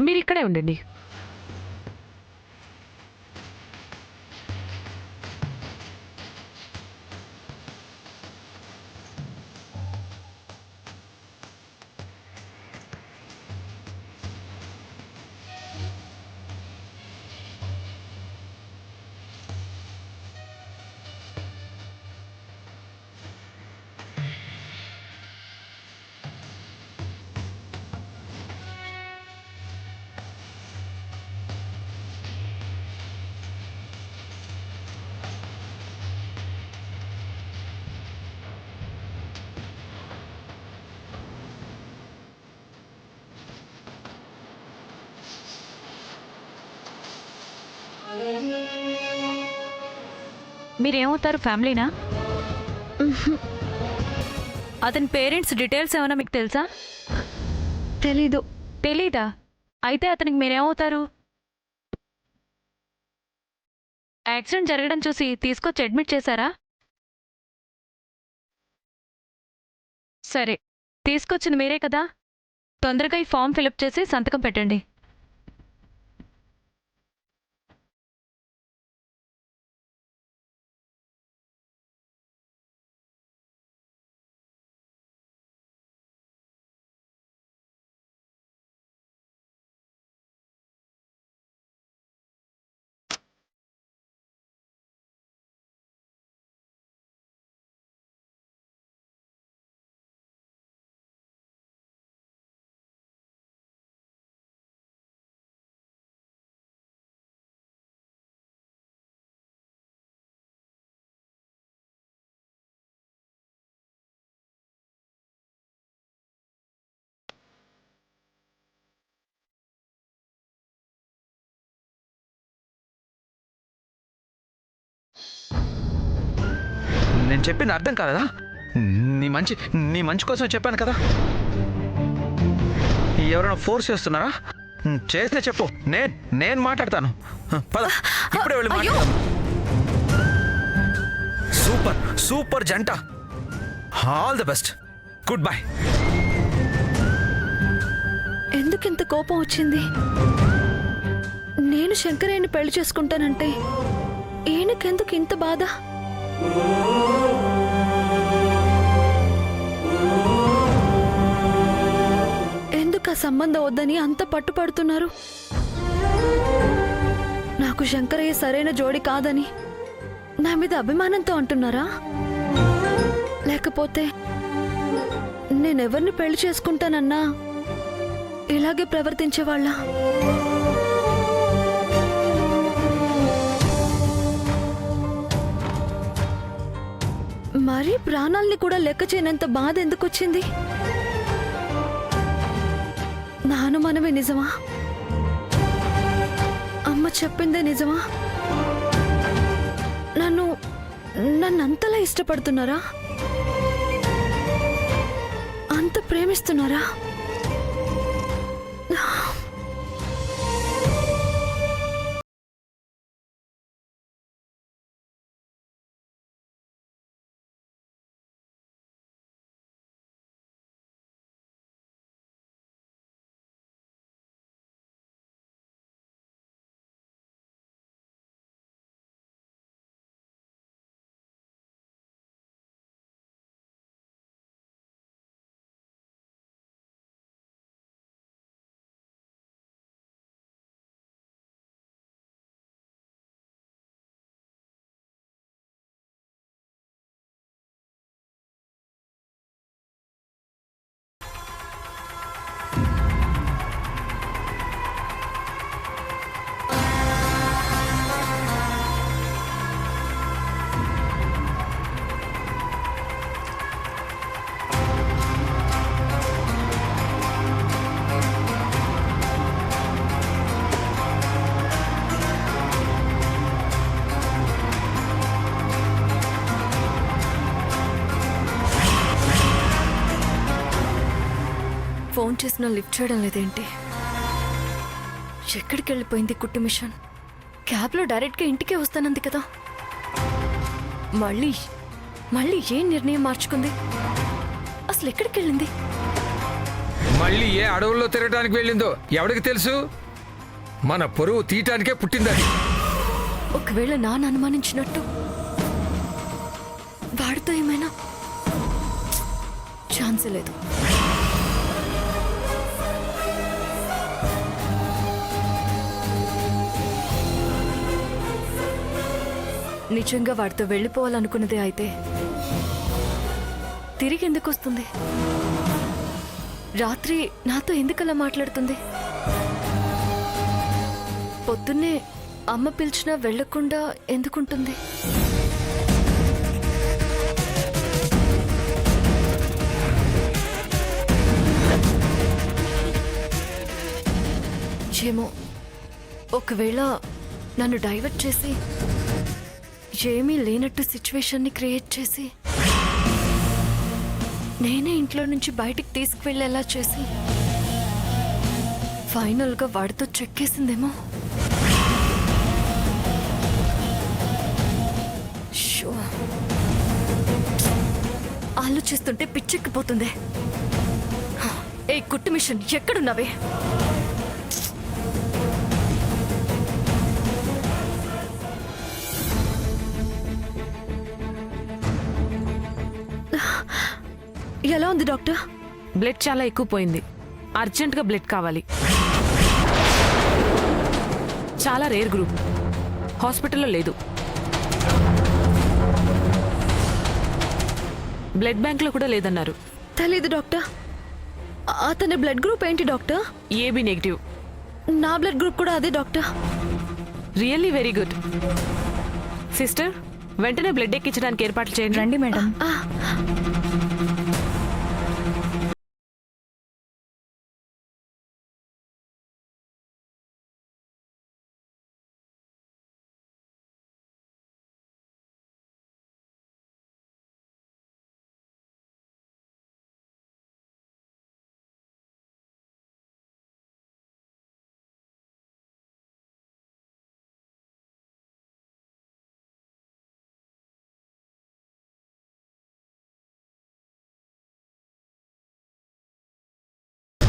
మీరు ఇక్కడే ఉండండి. మీరేమవుతారు, ఫ్యామిలీనా? అతని పేరెంట్స్ డీటెయిల్స్ ఏమైనా మీకు తెలుసా? తెలీదు. తెలీదా? అయితే అతనికి మీరేమవుతారు? యాక్సిడెంట్ జరగడం చూసి తీసుకొచ్చి అడ్మిట్ చేశారా? సరే, తీసుకొచ్చింది మీరే కదా. తొందరగా ఈ ఫామ్ ఫిలప్ చేసి సంతకం పెట్టండి. నేను చెప్పింది అర్థం కాదా? నీ మంచి కోసం చెప్పాను కదా. ఎవరైనా ఫోర్స్ చేస్తున్నారా? చేస్తే చెప్పు, నేను మాట్లాడతాను. పద, ఇప్పుడే వెళ్ళి మాట్లాడతాను. సూపర్ సూపర్ జంట. All the best. Good bye. ఎందుకింత కోపం వచ్చింది? నేను శంకరయ్యని పెళ్లి చేసుకుంటానంటే ఈయనకెందుకు ఇంత బాధ? ఎందుకు ఆ సంబంధం వద్దని అంత పట్టుపడుతున్నారు? నాకు శంకరయ్య సరైన జోడి కాదని నా మీద అభిమానంతో అంటున్నారా? లేకపోతే నేనెవరిని పెళ్లి చేసుకుంటానన్నా ఇలాగే ప్రవర్తించేవాళ్ళ? మరీ ప్రాణాల్ని కూడా లెక్క చేయనంత బాధ ఎందుకు వచ్చింది? నా అనుమానమే నిజమా? అమ్మ చెప్పిందే నిజమా? నన్నంతలా ఇష్టపడుతున్నారా? అంత ప్రేమిస్తున్నారా? ఫోన్ చేసినా లిఫ్ట్ చేయడం లేదేంటి? ఎక్కడికి వెళ్ళిపోయింది కుట్టు మిషన్? క్యాబ్లో డైరెక్ట్గా ఇంటికే వస్తానంది కదా. మళ్ళీ ఏం నిర్ణయం మార్చుకుంది? అసలు ఎక్కడికి వెళ్ళింది? మళ్ళీ ఏ అడవుల్లో తిరగడానికి వెళ్ళిందో ఎవరికి తెలుసు? మన పొరుగు తీయటానికే పుట్టిందని. ఒకవేళ నాన్న అనుమానించినట్టు వాడితో ఏమైనా ఛాన్స్ లేదు. నిజంగా వాడితో వెళ్ళిపోవాలనుకున్నదే అయితే తిరిగి ఎందుకు వస్తుంది? రాత్రి నాతో ఎందుకలా మాట్లాడుతుంది? పొద్దున్నే అమ్మ పిలిచినా వెళ్లకుండా ఎందుకుంటుంది? ఏమో, ఒకవేళ నన్ను డైవర్ట్ చేసి ఏమీ లేనట్టు సిచ్యువేషన్ని క్రియేట్ చేసి నేనే ఇంట్లో నుంచి బయటికి తీసుకువెళ్ళేలా చేసి ఫైనల్గా వాడితో చెక్కేసిందేమో. షో, ఆలోచిస్తుంటే పిచ్చెక్కిపోతుంది. ఏ కుట్టు మిషన్ ఎక్కడున్నావే? ఎలా ఉంది డాక్టర్? బ్లడ్ చాలా ఎక్కువ పోయింది. అర్జెంటుగా బ్లడ్ కావాలి. చాలా రేర్ గ్రూప్. హాస్పిటల్లో లేదు. బ్లడ్ బ్యాంక్లో కూడా లేదన్నారు. తెలీదు డాక్టర్. అతని బ్లడ్ గ్రూప్ ఏంటి డాక్టర్? AB negative. నా బ్లడ్ గ్రూప్ కూడా అదే doctor. Really very good. Sister, వెంటనే బ్లడ్ ఎక్కించడానికి ఏర్పాట్లు చేయండి. రండి మేడం.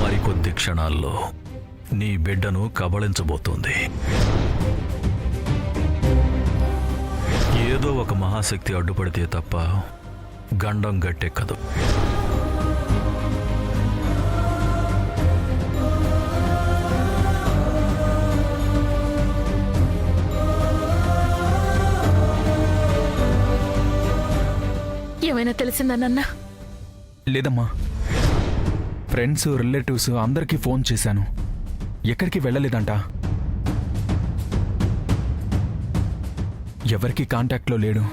మరికొద్ది క్షణాల్లో నీ బిడ్డను కబళించబోతోంది. ఏదో ఒక మహాశక్తి అడ్డుపడితే తప్ప గండం గట్టెక్కదు. ఏమైనా తెలిసిందన్న? లేదమ్మా, ఫ్రెండ్స్ రిలేటివ్స్ అందరికీ ఫోన్ చేశాను. ఎక్కడికి వెళ్ళలేదంట. ఎవరికి కాంటాక్ట్లో లేడు.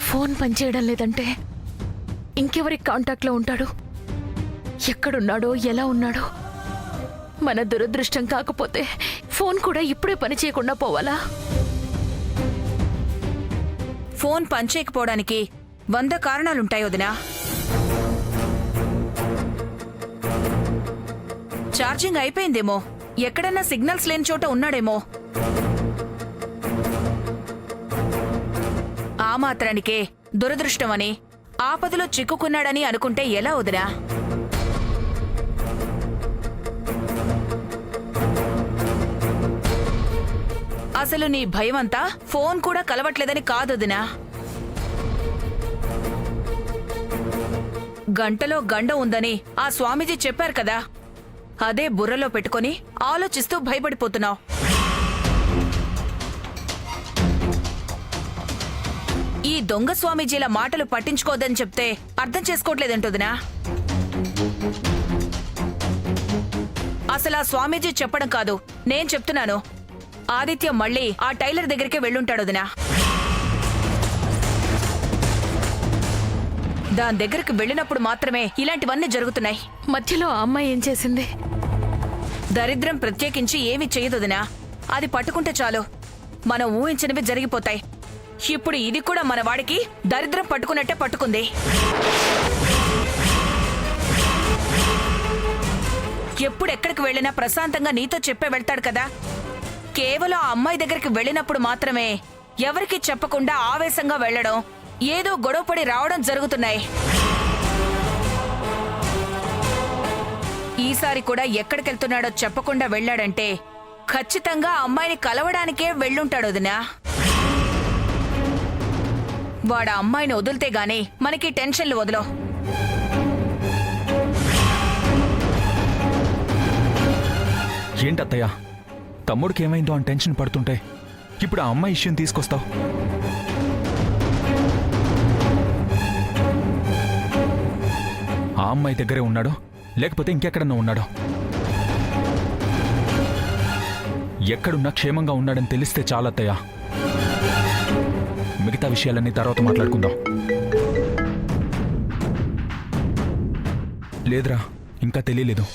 ఫోన్ పనిచేయడం లేదంటే ఇంకెవరికి కాంటాక్ట్లో ఉంటాడు? ఎక్కడున్నాడో, ఎలా ఉన్నాడో? మన దురదృష్టం కాకపోతే ఫోన్ కూడా ఇప్పుడే పని చేయకుండా పోవాలా? ఫోన్ పనిచేయకపోవడానికి 100 కారణాలుంటాయి వదినా. ఛార్జింగ్ అయిపోయిందేమో, ఎక్కడన్నా సిగ్నల్స్ లేని చోట ఉన్నాడేమో. ఆ మాత్రానికే దురదృష్టమని, ఆపదలో చిక్కుకున్నాడని అనుకుంటే ఎలా వదినా? అసలు నీ భయమంతా ఫోన్ కూడా కలవట్లేదని కాదొదినా. గంటలో గండం ఉందని ఆ స్వామీజీ చెప్పారు కదా, అదే బుర్రలో పెట్టుకొని ఆలోచిస్తూ భయపడిపోతున్నావు. ఈ దొంగ స్వామీజీల మాటలు పట్టించుకోదని చెప్తే అర్థం చేసుకోవట్లేదంటొదినా. అసలు ఆ స్వామీజీ చెప్పడం కాదు, నేను చెప్తున్నాను. ఆదిత్య మళ్ళీ ఆ టైలర్ దగ్గరికి వెళ్ళుంటాడొదినా. దాని దగ్గరికి వెళ్ళినప్పుడు మాత్రమే ఇలాంటివన్నీ జరుగుతున్నాయి. మధ్యలో ఆ అమ్మాయి ఏం చేసింది? దరిద్రం ప్రత్యేకించి ఏమీ చేయదొదినా. అది పట్టుకుంటే చాలు, మనం ఊహించినవి జరిగిపోతాయి. ఇప్పుడు ఇది కూడా మన వాడికి దరిద్రం పట్టుకున్నట్టే పట్టుకుంది. ఎప్పుడెక్కడికి వెళ్ళినా ప్రశాంతంగా నీతో చెప్పే వెళ్తాడు కదా. కేవలం ఆ అమ్మాయి దగ్గరికి వెళ్ళినప్పుడు మాత్రమే ఎవరికి చెప్పకుండా ఆవేశంగా వెళ్లడం, ఏదో గొడవపడి రావడం జరుగుతున్నాయి. ఈసారి కూడా ఎక్కడికెళ్తున్నాడో చెప్పకుండా వెళ్ళాడంటే ఖచ్చితంగా అమ్మాయిని కలవడానికే వెళ్ళుంటాడు వదినా. వాడు అమ్మాయిని వదిలితే గానీ మనకి టెన్షన్లు వదలో. ఏంటత్తయ్య, తమ్ముడికి ఏమైందో అని టెన్షన్ పడుతుంటే ఇప్పుడు ఆ అమ్మాయి ఇష్యూని తీసుకొస్తావు? ఆ అమ్మాయి దగ్గరే ఉన్నాడో లేకపోతే ఇంకెక్కడన్నా ఉన్నాడో? ఎక్కడున్నా క్షేమంగా ఉన్నాడని తెలిస్తే చాలత్తయ్య. మిగతా విషయాలన్నీ తర్వాత మాట్లాడుకుందాం. లేదురా, ఇంకా తెలియలేదు.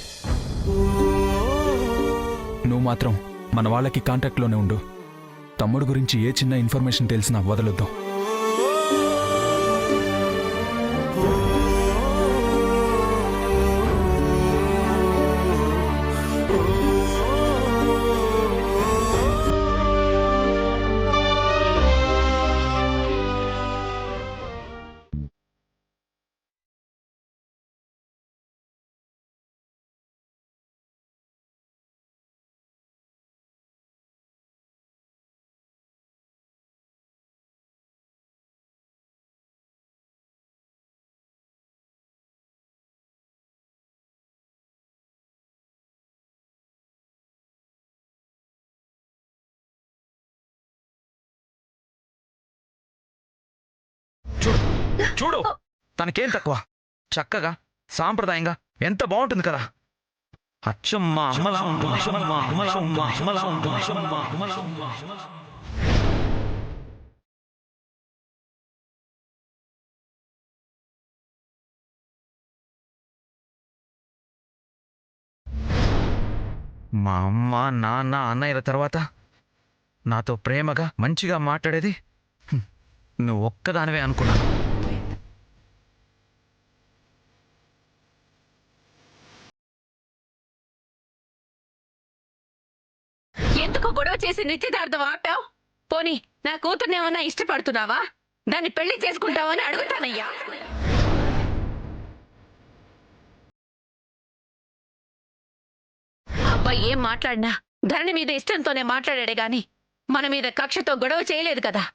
నువ్వు మాత్రం మన వాళ్ళకి కాంటాక్ట్లోనే ఉండు. తమ్ముడు గురించి ఏ చిన్న ఇన్ఫర్మేషన్ తెలిసినా వదలొద్దు. చూడు చూడు, తనకేం తక్కువ? చక్కగా సాంప్రదాయంగా ఎంత బాగుంటుంది కదా. అచ్చం మా అమ్మలా ఉంటుంది. మా అమ్మ, నాన్న, అన్నయ్యల తర్వాత నాతో ప్రేమగా మంచిగా మాట్లాడేది నువ్వు ఒక్కదానివే అనుకున్నాను. ఎందుకు గొడవ చేసి నిశ్చితార్థం ఆపావు? పోనీ నా కూతుర్ని ఏమన్నా ఇష్టపడుతున్నావా? దాన్ని పెళ్లి చేసుకుంటావని అడుగుతానయ్యా. అబ్బాయి ఏం మాట్లాడినా ధరణి మీద ఇష్టంతోనే మాట్లాడాడే గాని మన మీద కక్షతో గొడవ చేయలేదు కదా.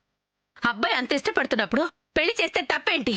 అబ్బాయి అంత ఇష్టపడుతున్నప్పుడు పెళ్లి చేస్తే తప్పేంటి?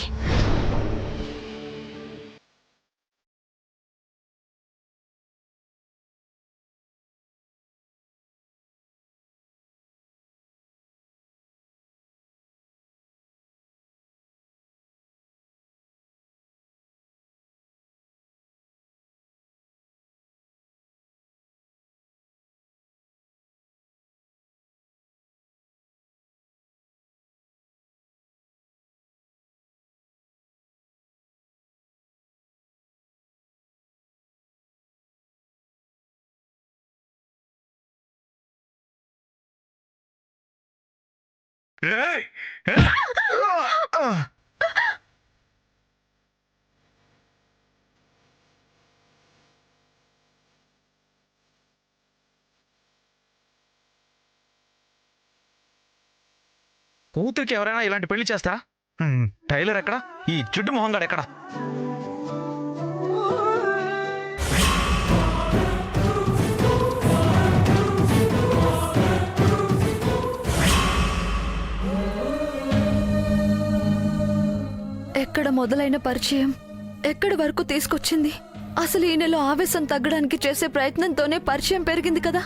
కూతురికి ఎవరైనా ఇలాంటి పెళ్లి చేస్తా? టైలర్ ఎక్కడ? ఈ చుట్టు మొహంగాడు ఎక్కడ? ఎక్కడ మొదలైన పరిచయం ఎక్కడి వరకు తీసుకొచ్చింది? అసలు ఈయనలో ఆవేశం తగ్గడానికి చేసే ప్రయత్నంతోనే పరిచయం పెరిగింది కదా.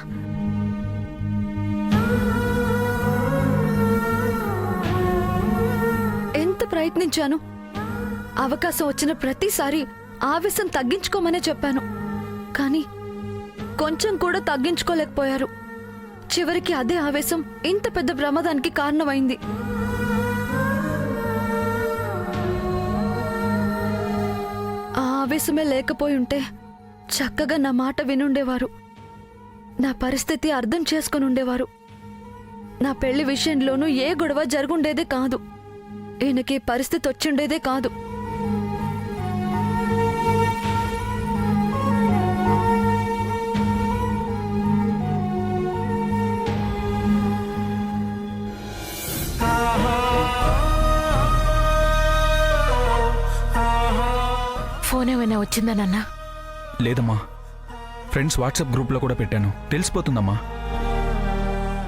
ఎంత ప్రయత్నించాను. అవకాశం వచ్చిన ప్రతిసారి ఆవేశం తగ్గించుకోమనే చెప్పాను, కానీ కొంచెం కూడా తగ్గించుకోలేకపోయారు. చివరికి అదే ఆవేశం ఇంత పెద్ద ప్రమాదానికి కారణమైంది. ఆవేశమే లేకపోయి ఉంటే చక్కగా నా మాట వినుండేవారు. నా పరిస్థితి అర్థం చేసుకుని ఉండేవారు. నా పెళ్లి విషయంలోనూ ఏ గొడవ జరుగుండేదే కాదు. ఈయనకి పరిస్థితి వచ్చిండేదే కాదు. ఫోన్ ఏమైనా వచ్చిందా నాన్న? లేదమ్మా, ఫ్రెండ్స్ వాట్సాప్ గ్రూప్లో కూడా పెట్టాను, తెలిసిపోతుందమ్మా.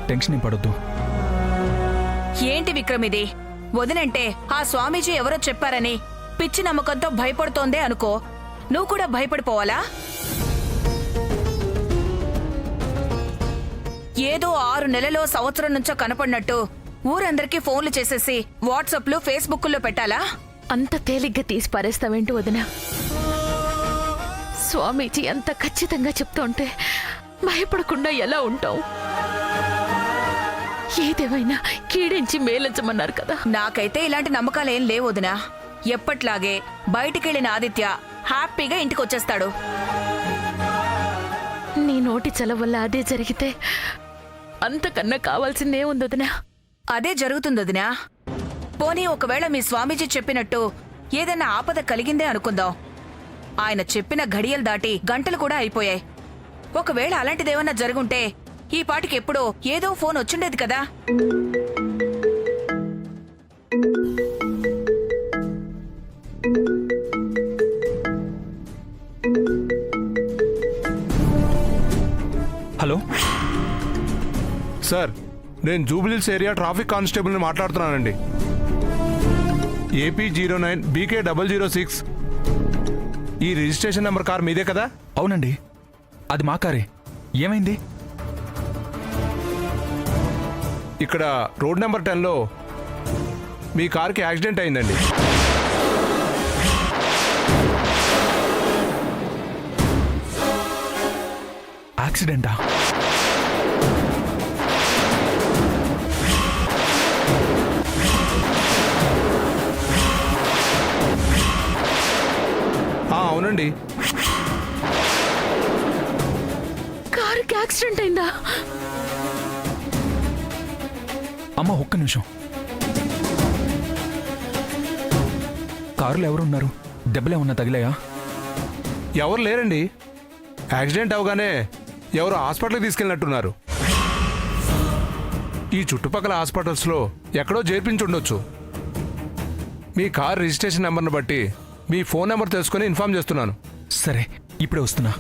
టెన్షన్ ఏం పడొద్దు. ఏంటి విక్రమ్ ఇది? వదినంటే ఆ స్వామీజీ ఎవరో చెప్పారని పిచ్చి నమ్మకంతో భయపడుతోందే అనుకో, నువ్వు కూడా భయపడిపోవాలా? ఏదో 6 నెలలో సంవత్సరం నుంచో కనపడినట్టు ఊరందరికీ ఫోన్లు చేసేసి వాట్సాప్లు ఫేస్బుక్లో పెట్టాలా? అంత తేలిగ్గా తీసి పారేస్తావేంటి వదిన? స్వామీజీ అంత ఖచ్చితంగా చెప్తుంటే భయపడకుండా ఎలా ఉంటాం? ఏదేమైనా కీడించి మేలించమన్నారు కదా. నాకైతే ఇలాంటి నమ్మకాలేం లేవు వదినా. ఎప్పట్లాగే బయటికెళ్ళిన ఆదిత్య హ్యాపీగా ఇంటికొచ్చేస్తాడు. నీ నోటి చల వల్ల అదే జరిగితే అంతకన్నా కావాల్సిందే ఉంది వదినా. అదే జరుగుతుంది వదినా. పోనీ ఒకవేళ మీ స్వామీజీ చెప్పినట్టు ఏదైనా ఆపద కలిగిందే అనుకుందాం. ఆయన చెప్పిన ఘడియలు దాటి గంటలు కూడా అయిపోయాయి. ఒకవేళ అలాంటిదేమన్నా జరుగుంటే ఈ పాటికి ఎప్పుడో ఏదో ఫోన్ వచ్చుండేది కదా. హలో సార్, నేను జూబ్లీహిల్స్ ఏరియా ట్రాఫిక్ కానిస్టేబుల్ని మాట్లాడుతున్నానండి. AP09 BK006 ఈ రిజిస్ట్రేషన్ నెంబర్ కార్ మీదే కదా? అవునండి, అది మా కారే. ఏమైంది? ఇక్కడ రోడ్ నెంబర్ 10లో మీ కార్కి యాక్సిడెంట్ అయిందండి. యాక్సిడెంటా? అవునండి. కారుకి యాక్సిడెంట్ అయిందా? అమ్మ ఒక్క నిమిషం. కారులో ఎవరున్నారు? దెబ్బలేమన్నా తగిలాయా? ఎవరు లేరండి. యాక్సిడెంట్ అవగానే ఎవరు హాస్పిటల్కి తీసుకెళ్ళినట్టున్నారు. ఈ చుట్టుపక్కల హాస్పిటల్స్లో ఎక్కడో చేర్పించుండొచ్చు. మీ కార్ రిజిస్ట్రేషన్ నెంబర్ని బట్టి మీ ఫోన్ నెంబర్ తెలుసుకొని ఇన్ఫార్మ్ చేస్తున్నాను. సరే, ఇప్పుడే వస్తున్నా.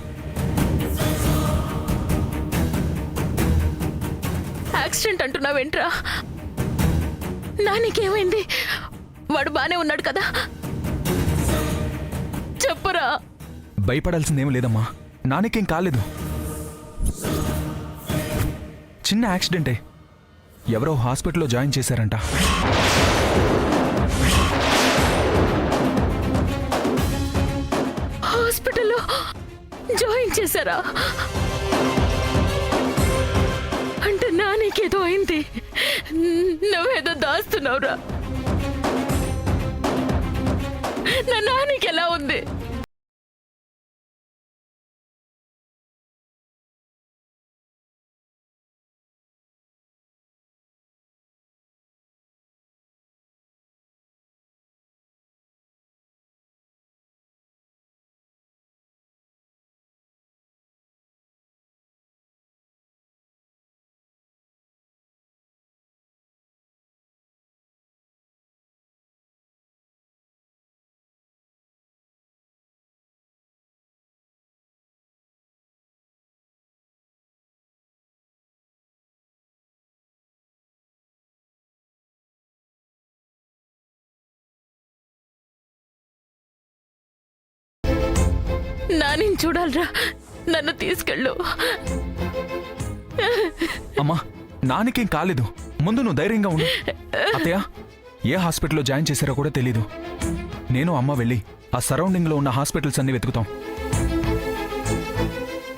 యాక్సిడెంట్ అంటున్నావేంట్రా? నాన్నకేమైంది? వాడు బానే ఉన్నాడు కదా? చెప్పురా. భయపడాల్సిందేం లేదమ్మా, నాన్నకేం కాలేదు. చిన్న యాక్సిడెంటే. ఎవరో హాస్పిటల్లో జాయిన్ చేశారంట. హాస్పిటల్లో జాయిన్ చేశారా? అంటే నాన్నకేదో అయింది, నువ్వేదో దాస్తున్నావురా. నా నాన్నకి ఎలా ఉంది? నాని చూడాలరా, నన్ను తీసుకెళ్ళు. అమ్మా, నాన్నకేం కాలేదు. ముందు నువ్వు ధైర్యంగా ఉండు. అత్తయ్య, ఏ హాస్పిటల్లో జాయిన్ చేశారో కూడా తెలీదు. నేను అమ్మ వెళ్ళి ఆ సరౌండింగ్లో ఉన్న హాస్పిటల్స్ అన్ని వెతుకుతాం.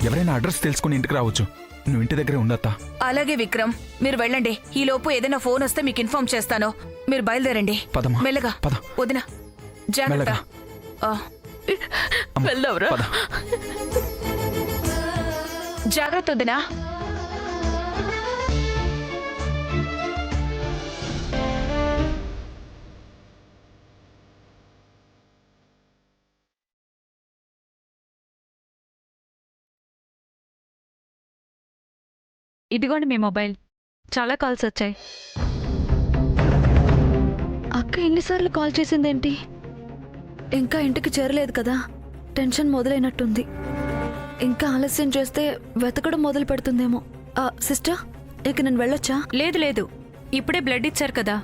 ఎవరైనా అడ్రస్ తెలుసుకుని ఇంటికి రావచ్చు. నువ్వు ఇంటి దగ్గరే ఉండత్తా. అలాగే విక్రమ్, మీరు వెళ్ళండి. ఈ లోపు ఏదైనా ఫోన్ వస్తే మీకు ఇన్ఫార్మ్ చేస్తాను. మీరు బయలుదేరండి. పదమ్మా. మెల్లగా. పద. వదినా, జాగ్రత్త. మెల్లగా. అమ్మ, వెళ్దాంరా. పద. జాగ్రత్త వదినా. ఇదిగోండి మీ మొబైల్. చాలా కాల్స్ వచ్చాయి. అక్క ఎన్నిసార్లు కాల్ చేసిందేంటి? ఇంకా ఇంటికి చేరలేదు కదా, టెన్షన్ మొదలైనట్టుంది. ఇంకా ఆలస్యం చేస్తే వెతకడం మొదలు పెడుతుందేమో. సిస్టర్, ఇక నేను వెళ్ళొచ్చా? లేదు లేదు, ఇప్పుడే బ్లడ్ ఇచ్చారు కదా,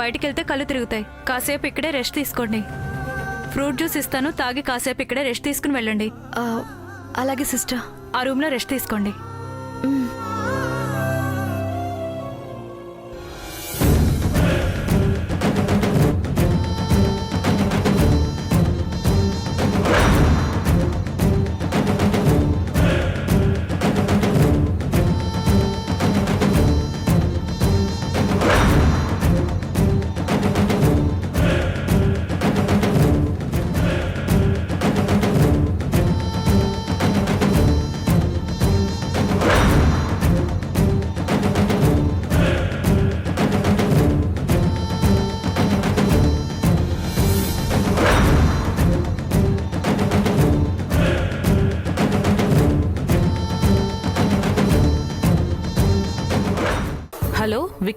బయటికెళ్తే కళ్ళు తిరుగుతాయి. కాసేపు ఇక్కడే రెస్ట్ తీసుకోండి. ఫ్రూట్ జ్యూస్ ఇస్తాను, తాగి కాసేపు ఇక్కడే రెస్ట్ తీసుకుని వెళ్ళండి. అలాగే సిస్టర్. ఆ రూమ్లో రెస్ట్ తీసుకోండి. హలో